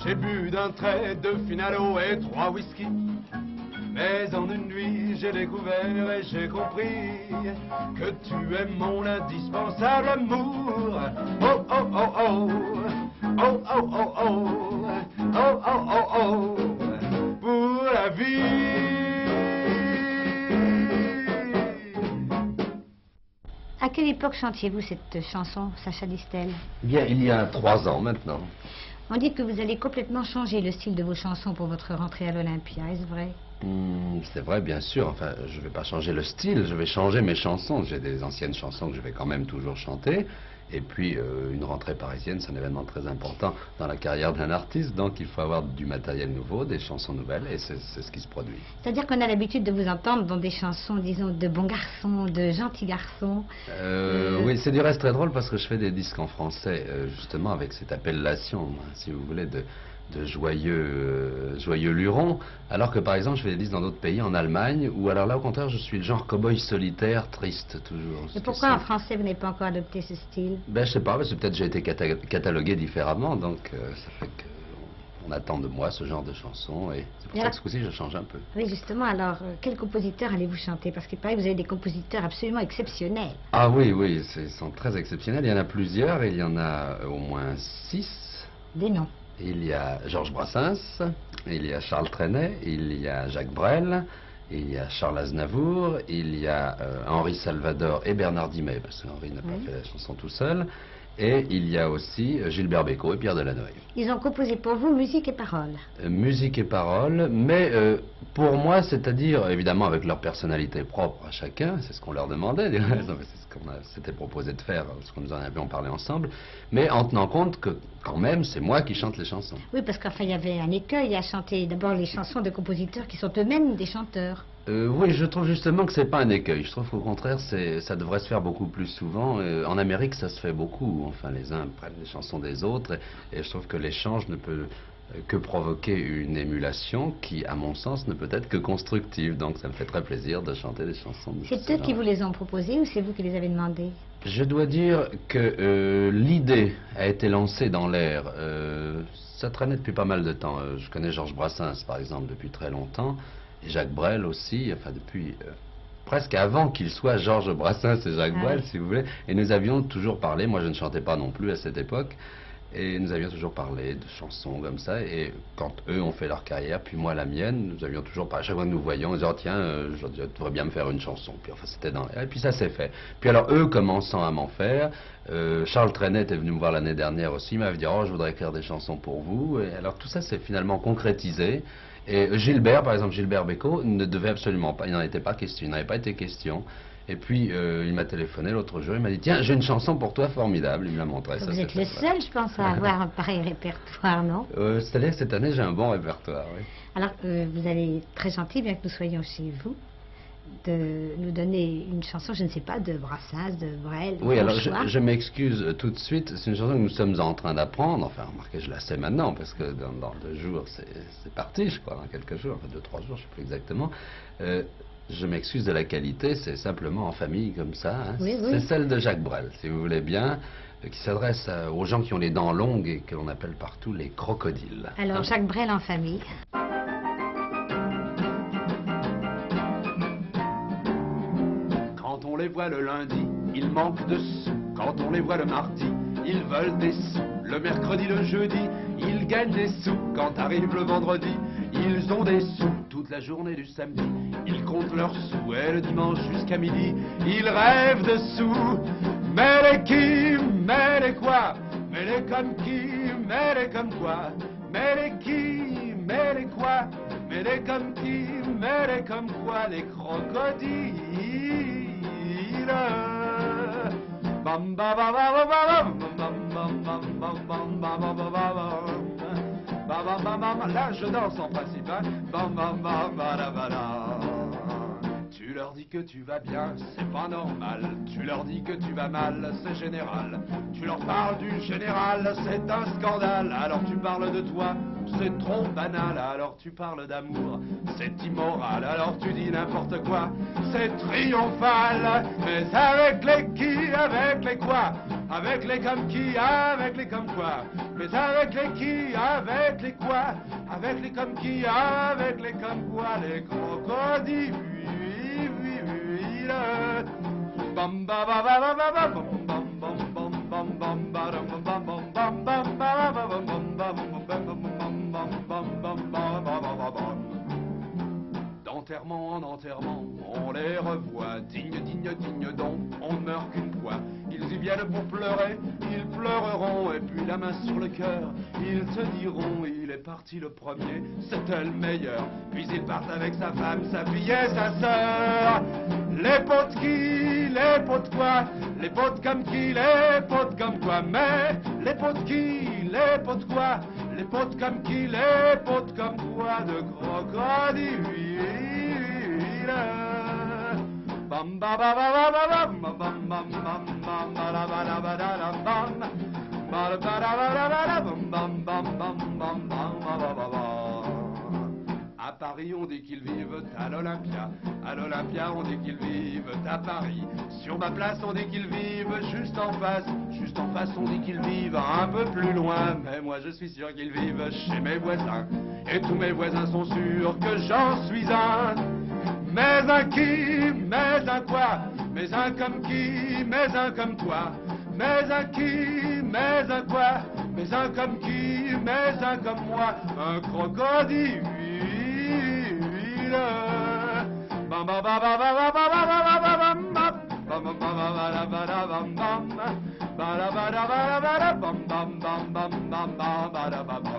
J'ai bu d'un trait 2 Finalo et 3 whisky. Mais en une nuit, j'ai découvert et j'ai compris que tu es mon indispensable amour. Oh, oh, oh, oh. Oh, oh, oh, oh. Oh, oh, oh, oh. Pour la vie. À quelle époque chantiez-vous cette chanson, Sacha Distel? Bien, il y a 3 ans maintenant. On dit que vous allez complètement changer le style de vos chansons pour votre rentrée à l'Olympia, est-ce vrai? C'est vrai, bien sûr. Enfin, je ne vais pas changer le style, je vais changer mes chansons. J'ai des anciennes chansons que je vais quand même toujours chanter. Et puis, une rentrée parisienne, c'est un événement très important dans la carrière d'un artiste. Donc, il faut avoir du matériel nouveau, des chansons nouvelles, et c'est ce qui se produit. C'est-à-dire qu'on a l'habitude de vous entendre dans des chansons, disons, de bons garçons, de gentils garçons. Oui, c'est du reste très drôle parce que je fais des disques en français, justement, avec cette appellation, si vous voulez, de joyeux lurons, alors que par exemple je fais des disques dans d'autres pays, en Allemagne, où alors là au contraire je suis le genre cow-boy solitaire, triste toujours. Et pourquoi en français vous n'avez pas encore adopté ce style? Ben je sais pas, parce que peut-être j'ai été catalogué différemment, donc ça fait qu'on attend de moi ce genre de chansons, et c'est pour ça que ce coup-ci je change un peu. Oui justement, alors quel compositeur allez-vous chanter? Parce qu'il paraît que vous avez des compositeurs absolument exceptionnels. Ah oui, oui, ils sont très exceptionnels, il y en a plusieurs, il y en a au moins 6. Des noms. Il y a Georges Brassens, il y a Charles Trenet, il y a Jacques Brel, il y a Charles Aznavour, il y a Henri Salvador et Bernard Dimet, parce qu'Henri n'a pas fait la chanson tout seul, et il y a aussi Gilbert Bécaud et Pierre Delanoë. Ils ont composé pour vous musique et paroles. Musique et paroles, mais pour moi, c'est-à-dire évidemment avec leur personnalité propre à chacun, c'est ce qu'on leur demandait, c'est ce qu'on s'était proposé de faire, ce que nous en avions parlé ensemble, mais en tenant compte que quand même c'est moi qui chante les chansons. Oui, parce qu'enfin il y avait un écueil à chanter d'abord les chansons de compositeurs qui sont eux-mêmes des chanteurs. Oui, je trouve justement que c'est pas un écueil. Je trouve qu'au contraire, ça devrait se faire beaucoup plus souvent. En Amérique, ça se fait beaucoup. Enfin, les uns prennent les chansons des autres, et je trouve que l'échange ne peut que provoquer une émulation qui, à mon sens, ne peut être que constructive. Donc, ça me fait très plaisir de chanter des chansons de C'est eux qui vous les ont proposées ou c'est vous qui les avez demandées? Je dois dire que l'idée a été lancée dans l'air. Ça traînait depuis pas mal de temps. Je connais Georges Brassens, par exemple, depuis très longtemps. Et Jacques Brel aussi, enfin depuis presque avant qu'il soit Georges Brassens et Jacques Brel, si vous voulez. Et nous avions toujours parlé, moi je ne chantais pas non plus à cette époque, et nous avions toujours parlé de chansons comme ça. Et quand eux ont fait leur carrière, puis moi la mienne, nous avions toujours parlé, à chaque fois que nous voyions, on disait oh, tiens, je devrais bien me faire une chanson. Puis enfin c'était dans l'air, et puis ça s'est fait. Puis alors eux commençant à m'en faire, Charles Trenet est venu me voir l'année dernière aussi, il m'avait dit oh je voudrais écrire des chansons pour vous. Et alors tout ça s'est finalement concrétisé. Et Gilbert, par exemple, Gilbert Bécaud, ne devait absolument pas, il n'en était pas question, il n'avait pas été question. Et puis, il m'a téléphoné l'autre jour, il m'a dit, tiens, j'ai une chanson pour toi formidable, il me l'a montré. Vous êtes le seul, je pense, à avoir un pareil répertoire, non? C'est-à-dire que cette année, j'ai un bon répertoire, oui. Alors, vous allez, très gentil, bien que nous soyons chez vous, de nous donner une chanson, je ne sais pas, de Brassens, de Brel. Oui, alors je m'excuse tout de suite, c'est une chanson que nous sommes en train d'apprendre, enfin remarquez, je la sais maintenant, parce que dans 2 jours, c'est parti, je crois, dans quelques jours, enfin 2-3 jours, je ne sais plus exactement. Je m'excuse de la qualité, c'est simplement en famille comme ça, hein. Oui, oui. C'est celle de Jacques Brel, si vous voulez bien, qui s'adresse aux gens qui ont les dents longues et que l'on appelle partout les crocodiles. Alors, Jacques Brel en famille. Quand on les voit le lundi, ils manquent de sous. Quand on les voit le mardi, ils veulent des sous. Le mercredi, le jeudi, ils gagnent des sous. Quand arrive le vendredi, ils ont des sous. Toute la journée du samedi, ils comptent leurs sous. Et le dimanche jusqu'à midi, ils rêvent de sous. Mais les qui, mais les quoi, mais les comme qui, mais les comme quoi, mais les qui, mais les quoi, mais les comme qui, mais les comme quoi, les crocodiles. Bam ba ba ba ba ba bam bam bam bam bam bam bam bam bam bam bam. Là je danse en principe, hein. Bam bam bam ba. Tu leur dis que tu vas bien, c'est pas normal. Tu leur dis que tu vas mal, c'est général. Tu leur parles du général, c'est un scandale. Alors tu parles de toi, c'est trop banal. Alors tu parles d'amour, c'est immoral. Alors tu dis n'importe quoi, c'est triomphal. Mais avec les qui, avec les quoi, avec les comme qui, avec les comme quoi, mais avec les qui, avec les quoi, avec les comme qui, avec les comme quoi, les crocodiles. Bam ba ba ba ba ba bam bam bam bam bam bam ba dum bam bam bam bam ba ba bam bam bam bam bam bam bam. D'enterrement en enterrement, on les revoit, digne, digne, digne donc, on ne meurt qu'une fois. Ils y viennent pour pleurer, ils pleureront, et puis la main sur le cœur, ils te diront, il est parti le premier, c'était le meilleur. Puis ils partent avec sa femme, sa fille et sa sœur. Les potes qui, les potes quoi, les potes comme qui, les potes comme quoi, mais les potes qui, les potes quoi, les potes comme qui, les potes comme quoi, de crocodile. Bam ba ba ba ba ba bam bam bam bam bam ba la ba la ba da la bam ba la ba da ba da ba da bam bam bam bam bam bam ba ba ba ba. À Paris on dit qu'ils vivent à l'Olympia, à l'Olympia on dit qu'ils vivent à Paris. Sur ma place on dit qu'ils vivent juste en face on dit qu'ils vivent un peu plus loin. Mais moi je suis sûr qu'ils vivent chez mes voisins, et tous mes voisins sont sûrs que j'en suis un. Mais un qui, mais un quoi, mais un comme qui, mais un comme toi. Mais un qui, mais un quoi, mais un comme qui, mais un comme moi. Un crocodile. Bam ba ba ba ba ba ba ba ba ba bam bam bam bam ba ba ba da bam bam ba da ba da ba da bam bam bam bam bam ba da ba ba.